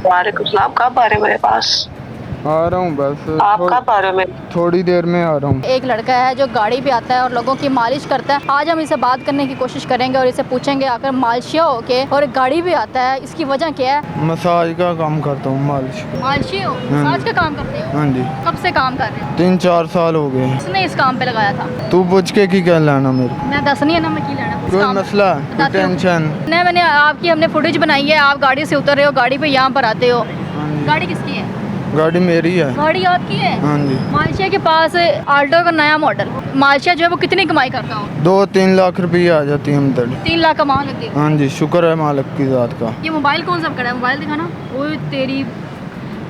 वालेकुम सलाम। कब आ रहे हो मेरे पास? आ रहा हूँ बस आप कब आ रहे हो मेरे? थोड़ी देर में आ रहा हूँ। एक लड़का है जो गाड़ी पे आता है और लोगों की मालिश करता है। आज हम इसे बात करने की कोशिश करेंगे और इसे पूछेंगे आकर मालिशिया होके और गाड़ी पे आता है, इसकी वजह क्या है। मसाज का काम करता हूँ, मालिश का। मालिशी हो, मसाज का काम करते हो? हाँ जी। कब से काम कर रहे हो? 3-4 साल हो गए। किसने इस काम पे लगाया था? तू पूछ के की क्या लेना मेरे को? मैं दस नहीं है ना, मैं की लेना कोई मसला, कोई टेंशन मैंने आपकी हमने फुटेज बनाई है, आप गाड़ी से उतर रहे हो, गाड़ी पे यहाँ पर आते हो। हाँ जी। गाड़ी किसकी है? गाड़ी मेरी है। गाड़ी आपकी है? हाँ जी। मालिशिया के पास आल्टो का नया मॉडल। मालिशिया जो है वो कितनी कमाई करता हो? 2-3 लाख रुपये आ जाती है हमदर्द। 3 लाख कमा लेते हो? हाँ जी, शुक्र है मालिक की ज़ात का। ये मोबाइल कौन सा पकड़ा है? मोबाइल दिखाना। ओए तेरी,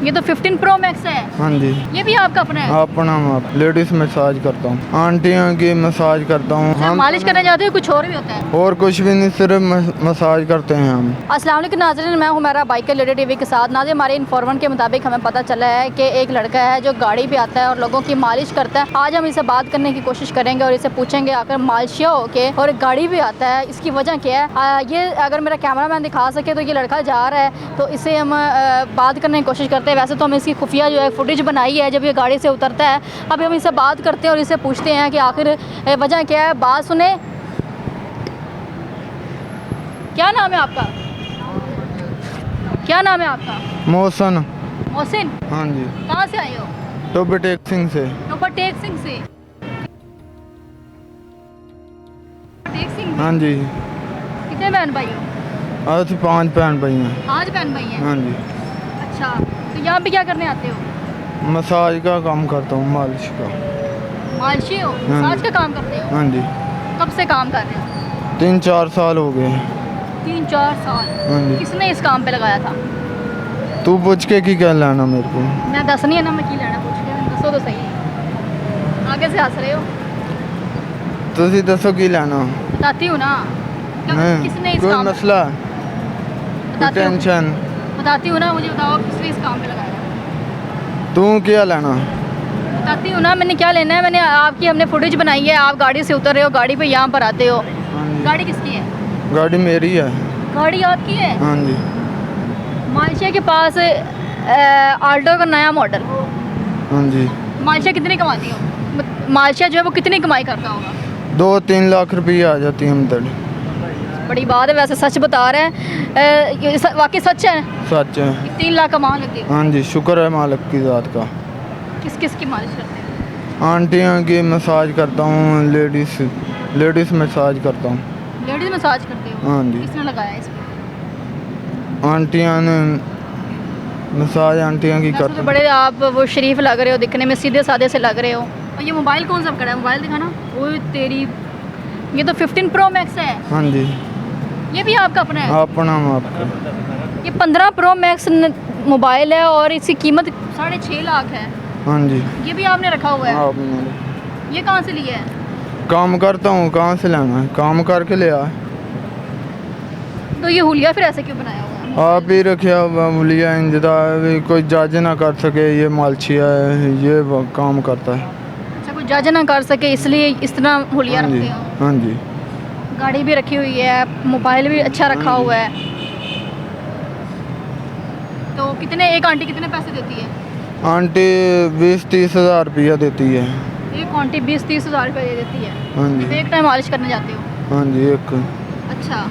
ये तो 15 प्रो मैक्स है। हाँ जी। ये भी आपका अपना है? अपना लेडीज मसाज करता हूँ, आंटियों की मसाज करता हूँ। हम मालिश करने जाते हो, कुछ और भी होता है? और कुछ भी नहीं, सिर्फ मसाज करते हैं हम। अस्सलाम वालेकुम नाज़रीन, मैं हूँ मेरा बाइकर लेडी टीवी के साथ। नाज़रीन, हमारे इन्फॉर्मेंट के मुताबिक हमें पता चला है कि एक लड़का है जो गाड़ी पे आता है और लोगों की मालिश करता है। आज हम इसे बात करने की कोशिश करेंगे और इसे पूछेंगे आकर मालिशिया होके और गाड़ी पे आता है, इसकी वजह क्या है। ये अगर मेरा कैमरामैन दिखा सके तो ये लड़का जा रहा है, तो इसे हम बात करने की कोशिश करते हैं। वैसे तो हम इसकी खुफिया जो है फुटेज बनाई है जब ये गाड़ी से उतरता है। अभी हम इससे बात करते हैं और इसे पूछते हैं कि आखिर वजह क्या है। बात सुने। क्या नाम है आपका? क्या नाम है आपका? मोहसन। मोहसिन। हाँ जी। कहाँ से आए हो? टोबे टेक सिंह से। टेक सिंह से। टेक सिंह। हाँ जी। कितने बहन भाई हो? आज 5 बहन भाई हैं। 5 बहन भाई हैं। हाँ जी। अच्छा, तो यहाँ पे क्या करने आते हो? मसाज का काम करता हूँ, मालिश का। मालिशी हो, हाँ मसाज जी। का काम करते हो? हाँ जी। कब से काम कर रहे हो? 3-4 साल हो गए। 3-4 साल। हाँ जी। किसने इस काम पे लगाया था? तू पूछ के की क्या लेना मेरे को? मैं दस नहीं है ना, मैं की लेना, पूछ के दसो तो सही। आगे से हंस रहे हो? तुसी दसो की लेना? बताती हूँ ना। नहीं, किसने इस कोई काम मसला, कोई बताती हूँ, टेंशन बताती हूँ ना, मुझे बताओ किसने इस काम पे लगाया? तू क्या लेना? बताती हूँ ना मैंने क्या लेना है। मैंने आपकी हमने फुटेज बनाई है, आप गाड़ी से उतर रहे हो, गाड़ी पे यहाँ पर आते हो। हाँ जी। गाड़ी किसकी है? गाड़ी मेरी है। गाड़ी आपकी है? हाँ जी। मालिशिया के पास आल्टो का नया मॉडल। हाँ जी। मालिशिया कितनी कमाती हो? मालिशिया जो है वो कितनी कमाई करता होगा? 2-3 लाख रुपये आ जाती है हमदर्द। बड़ी बात है, वैसे सच बता रहे हैं। ये वाकई सच है? सच है। 3 लाख कमा लेते हो? हाँ जी, शुक्र है मालिक की ज़ात का। किस किस की मालिश करते हो? आंटियों की मसाज करता हूँ, लेडीज़ मसाज करता हूँ। लेडीज मसाज करते हो? हाँ जी। किसने लगाया इसमें? आंटियाँ ने मसाज आंटियों की वैसे तो करता हूँ। बड़े आप वो शरीफ लग रहे हो, दिखने में सीधे साधे से लग रहे हो। और ये मोबाइल कौन सा पकड़ा है? मोबाइल दिखाना। ओए तेरी, ये तो 15 प्रो मैक्स है। हाँ जी। ये भी आपका अपना है? अपना आपका। ये 15 प्रो मैक्स मोबाइल है और इसकी कीमत 6.5 लाख है। हाँ जी। ये भी आपने रखा हुआ है? आपने ये कहाँ से लिया है? काम करता हूँ, कहाँ से लाना है, काम करके ले आ। तो ये हुलिया फिर ऐसे क्यों बनाया हुआ है? आप ही रखा हुआ बोलिया इंजदा, कोई जज ना कर सके, ये मालछिया है, ये काम करता है। अच्छा, कोई जज ना कर सके इसलिए इस तरह हुलिया हाँ जी। रखते हो? हाँ जी। गाड़ी भी रखी हुई है, मोबाइल भी अच्छा रखा हाँ जी। हुआ है। तो कितने, एक आंटी कितने पैसे देती है? आंटी 20-30 हज़ार रुपया देती है। एक आंटी 20-30 हज़ार रुपये दे देती है? हाँ जी। तो एक टाइम मालिश करने जाते हो? हाँ जी, एक। अच्छा।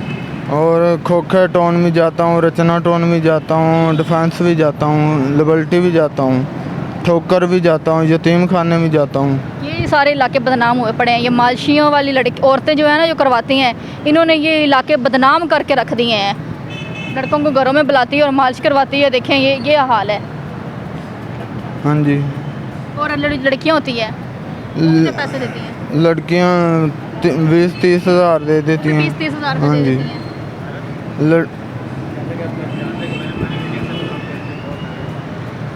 और खोखे टाउन में जाता हूँ, रचना टाउन में जाता हूँ, डिफेंस भी जाता हूँ, लिबर्टी भी जाता हूँ, ठोकर भी जाता हूँ, यतीम खाने में जाता हूँ। ये सारे इलाके बदनाम हुए पड़े हैं। ये मालशियों वाली लड़की औरतें जो है ना, जो करवाती हैं, इन्होंने ये इलाके बदनाम करके रख दिए हैं। लड़कों को घरों में बुलाती है और मालिश करवाती है। देखें ये हाल है। हाँ जी। और लड़कियाँ होती है, कितने पैसे देती हैं? लड़कियाँ 20-30 हज़ार दे देती हैं। 20-30 हज़ार हाँ रुपये दे जी। देती हैं।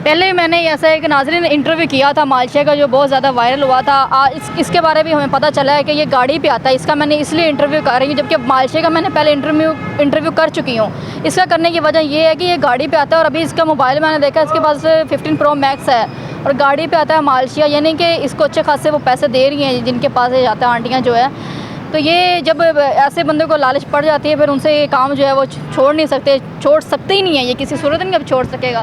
पहले मैंने ऐसा एक नाज़रीन इंटरव्यू किया था मालशिया का, जो बहुत ज़्यादा वायरल हुआ था। इसके बारे में हमें पता चला है कि ये गाड़ी पे आता है। इसका मैंने इसलिए इंटरव्यू कर रही हूँ, जबकि मालशिया का मैंने पहले इंटरव्यू कर चुकी हूँ। इसका करने की वजह ये है कि ये गाड़ी पे आता है और अभी इसका मोबाइल मैंने देखा, इसके पास 15 प्रो मैक्स है और गाड़ी पे आता है मालशिया, यानी कि इसको अच्छे खासे वो पैसे दे रही हैं जिनके पास ये जाता है आंटियाँ जो है। तो ये जब ऐसे बंदे को लालच पड़ जाती है फिर उनसे ये काम जो है वो छोड़ नहीं सकते, छोड़ सकते ही नहीं है, ये किसी सूरत में अब छोड़ सकेगा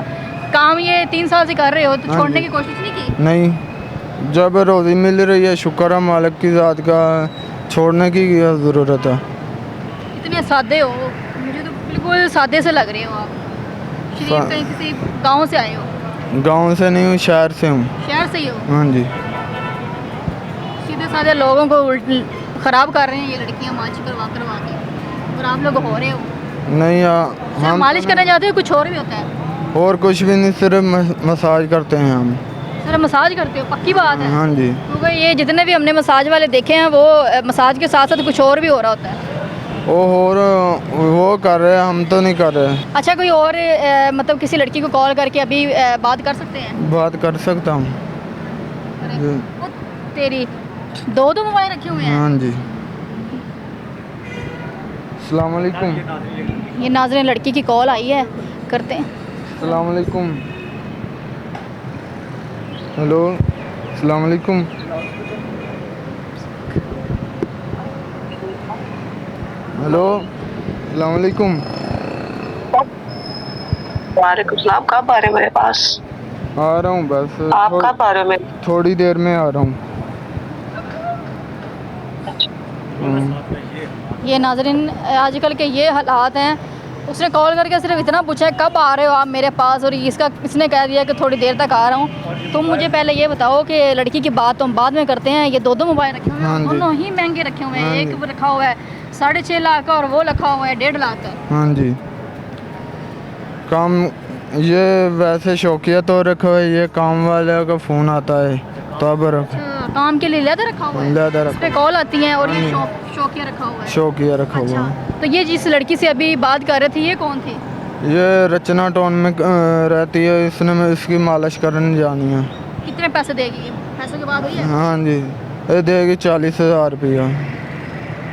काम। ये 3 साल से कर रहे हो तो हाँ छोड़ने जी। की कोशिश नहीं की? नहीं, जब रोज़ी मिल रही है शुक्र है मालिक की ज़ात का, छोड़ने की क्या ज़रूरत है। इतने सादे हो, मुझे तो बिल्कुल सादे से लग रहे हो आप। शरीफ सा- कहीं किसी गांव से आए हो? गांव से नहीं हूँ, शहर से हूँ। शहर से ही हो? हाँ जी। सीधे साधे लोगों को ख़राब कर रहे हैं ये लड़कियां मालिश करवा करवा के, और आप लोग हो रहे हो। नहीं सिर्फ हम मालिश करने जाते हो, कुछ और भी होता है? और कुछ भी नहीं, सिर्फ मसाज करते हैं हम। सिर्फ मसाज करते हो? पक्की बात है? हाँ जी। क्योंकि ये जितने भी हमने मसाज वाले देखे हैं वो मसाज के साथ साथ कुछ और भी हो रहा होता है। वो कर रहे हैं, हम तो नहीं कर रहे। अच्छा, कोई और मतलब किसी लड़की को कॉल करके अभी बात कर सकते हैं? बात कर सकता हूँ। अरे, जी। वो तेरी दो मोबाइल रखे हुए हैं। हाँ जी। अस्सलाम वालेकुम। ये नाज़रीन लड़की की कॉल आई है, करते हैं। अस्सलाम वालेकुम। हेलो, अस्सलाम वालेकुम। हेलो, अस्सलाम वालेकुम। वालेकुम सलाम। कब आ रहे हो मेरे पास? आ रहा हूँ बस, आप कब आ रहे हो मेरे? थोड़ी देर में आ रहा हूँ। ये नाज़रीन आजकल के ये हालात हैं। उसने कॉल करके सिर्फ इतना पूछा है कब आ रहे हो आप मेरे पास, और इसने कह दिया कि थोड़ी देर तक आ रहा हूँ। तुम मुझे पहले ये बताओ कि लड़की की बात तो हम बाद में करते हैं। ये दो मोबाइल रखे हुए हाँ हैं, जी। दोनों ही महंगे रखे हुए हैं। हाँ एक जी। रखा हुआ है 6.5 लाख का और वो रखा हुआ है 1.5 लाख का। हाँ जी। काम ये वैसे शौकिया तो रखा हुआ है, ये काम वाले का फ़ोन आता है तब रखा, अच्छा, काम के लिए लेदर रखा हुआ है? लेदर इस पे कॉल आती हैं और ये हाँ शौकिया रखा हुआ है। शौकिया रखा हुआ है। अच्छा, तो ये जिस लड़की से अभी बात कर रहे थे ये कौन थी? ये रचना टाउन में रहती है, इसने इसकी मालिश करने जानी है। कितने पैसे देगी ये? पैसों की बात हुई है? हाँ जी, ये देगी 40,000 रुपया।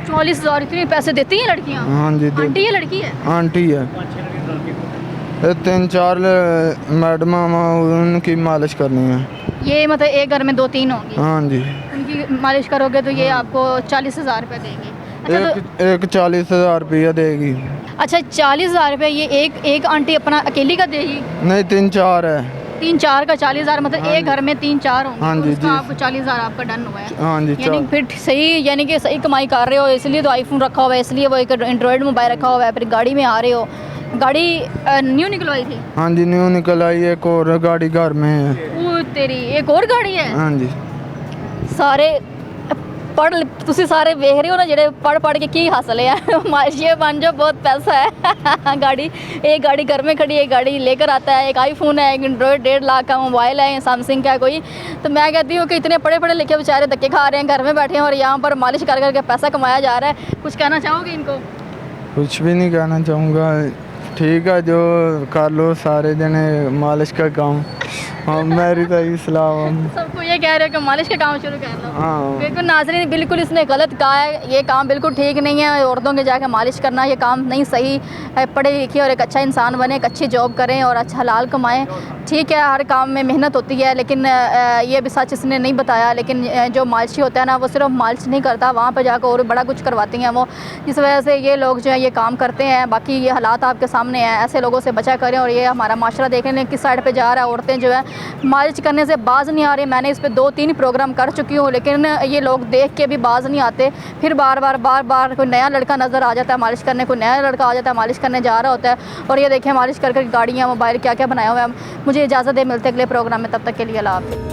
40,000 इतने पैसे देती हैं लड़कियाँ? हाँ जी आंटी ये लड़की है? आंटी है। ये 3-4 मैडम उनकी मालिश करनी है। ये मतलब एक घर में 2-3 होंगी, हाँ जी। उनकी मालिश करोगे तो ये आपको 40,000 रुपये देंगे। अच्छा तो एक 40,000 रुपया देगी। अच्छा 40,000 रुपये ये एक आंटी अपना अकेली का देगी? नहीं 3-4 है। 3-4 का 40,000 मतलब हाँ एक जी। घर में 3-4 होंगे। हाँ तो जी, उसका जी। आपको 40,000 आपका डन हुआ है। हाँ जी। यानी फिर सही, यानी कि सही कमाई कर रहे हो, इसलिए तो आईफोन रखा हुआ है, इसलिए वो एक एंड्रॉयड मोबाइल रखा हुआ है, फिर गाड़ी में आ रहे हो। गाड़ी न्यू निकलवाई थी? हाँ जी, न्यू निकल आई, एक और गाड़ी घर में है। वो तेरी एक और गाड़ी है? हाँ जी। ਸਾਰੇ ਪੜ੍ਹ ਤੁਸੀਂ ਸਾਰੇ ਵੇਖ ਰਹੇ ਹੋ ਨਾ ਜਿਹੜੇ पढ़ के की हासिल है माशिया बन जो बहुत पैसा है गाड़ी, एक गाड़ी घर में खड़ी है, एक गाड़ी लेकर आता है, एक आईफोन है, एक एंड्रॉयड 1.5 लाख का मोबाइल है, सैमसंग का कोई। तो मैं कहती हूँ कि इतने पढ़े लिखे बेचारे धक्के खा रहे हैं, घर में बैठे हैं और यहाँ पर मालिश कर करके पैसा कमाया जा रहा है। कुछ कहना चाहोगे इनको? कुछ भी नहीं कहना चाहूँगा, ठीक है जो कर लो सारे जने मालिश का काम। हाँ मेरी तो यही सलाह है। सबको ये कह रहे हो कि मालिश का काम शुरू कर लो। हाँ बिल्कुल नाज़रीन, बिल्कुल इसने गलत कहा है, ये काम बिल्कुल ठीक नहीं है। औरतों के जाके मालिश करना ये काम नहीं सही है। पढ़े लिखे और एक अच्छा इंसान बने, एक अच्छी जॉब करें और अच्छा हलाल कमाएं। ठीक है हर काम में मेहनत होती है, लेकिन ये भी सच इसने नहीं बताया। लेकिन जो मालिशी होता है ना, वो सिर्फ मालिश नहीं करता, वहाँ पर जाकर और बड़ा कुछ करवाती हैं वो, जिस वजह से ये लोग जो है ये काम करते हैं। बाकी ये हालात आपके सामने हैं, ऐसे लोगों से बचा करें। और ये हमारा माशरा देखें किस साइड पर जा रहा है। औरतें जो है मालिश करने से बाज नहीं आ रही। मैंने इस पर 2-3 प्रोग्राम कर चुकी हूँ, लेकिन ये लोग देख के भी बाज नहीं आते। फिर बार बार कोई नया लड़का नज़र आ जाता है मालिश करने, कोई नया लड़का आ जाता है मालिश करने जा रहा होता है। और ये देखें मालिश कर गाड़ियाँ मोबाइल क्या क्या बनाया हुआ है। मुझे इजाज़त दे, मिलते अगले प्रोग्राम में, तब तक के लिए अल्लाह हाफ़िज़।